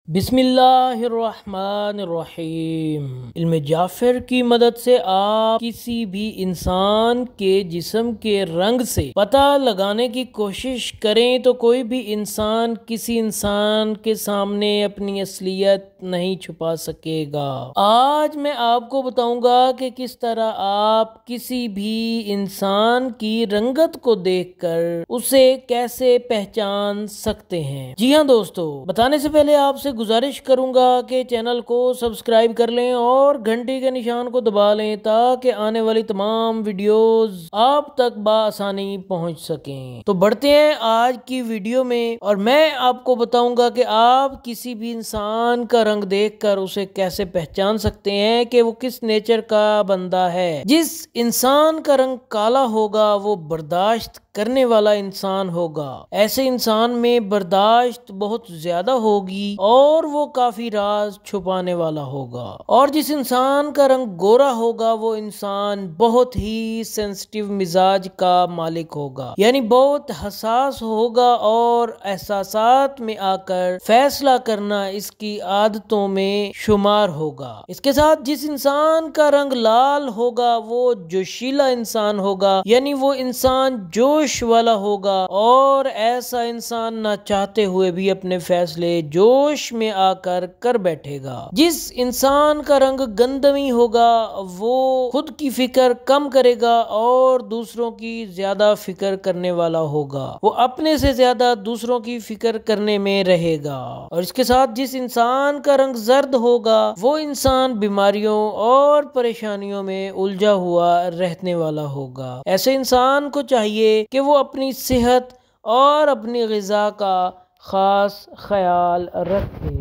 بسم اللہ الرحمن الرحیم۔ علم جعفر کی مدد سے آپ کسی بھی انسان کے جسم کے رنگ سے پتہ لگانے کی کوشش کریں تو کوئی بھی انسان کسی انسان کے سامنے اپنی اصلیت نہیں چھپا سکے گا۔ آج میں آپ کو بتاؤں گا کہ کس طرح آپ کسی بھی انسان کی رنگت کو دیکھ کر اسے کیسے پہچان سکتے ہیں۔ جی ہاں دوستو، بتانے سے پہلے آپ سے گزارش کروں گا کہ چینل کو سبسکرائب کر لیں اور گھنٹی کے نشان کو دبا لیں تاکہ آنے والی تمام ویڈیوز آپ تک بآسانی پہنچ سکیں۔ تو بڑھتے ہیں آج کی ویڈیو میں، اور میں آپ کو بتاؤں گا کہ آپ کسی بھی انسان کا رنگ دیکھ کر اسے کیسے پہچان سکتے ہیں کہ وہ کس نیچر کا بندہ ہے۔ جس انسان کا رنگ کالا ہوگا وہ برداشت کرنے والا انسان ہوگا، ایسے انسان میں برداشت بہت زیادہ ہوگی اور وہ کافی راز چھپانے والا ہوگا۔ اور جس انسان کا رنگ گورا ہوگا وہ انسان بہت ہی سینسٹیو مزاج کا مالک ہوگا، یعنی بہت حساس ہوگا اور احساسات میں آ کر فیصلہ کرنا اس کی عادتوں میں شمار ہوگا۔ اس کے ساتھ جس انسان کا رنگ لال ہوگا وہ جوشیلا انسان ہوگا، یعنی وہ انسان جوش والا ہوگا اور ایسا انسان نہ چاہتے ہوئے بھی اپنے فیصلے جوش میں آ کر بیٹھے گا۔ جس انسان کا رنگ گندمی ہوگا وہ خود کی فکر کم کرے گا اور دوسروں کی زیادہ فکر کرنے والا ہوگا، وہ اپنے سے زیادہ دوسروں کی فکر کرنے میں رہے گا۔ اور اس کے ساتھ جس انسان کا رنگ زرد ہوگا وہ انسان بیماریوں اور پریشانیوں میں الجھا ہوا رہنے والا ہوگا۔ ایسے انسان کو چاہیے کہ وہ اپنی صحت اور اپنی غذا کا خاص خیال رکھے۔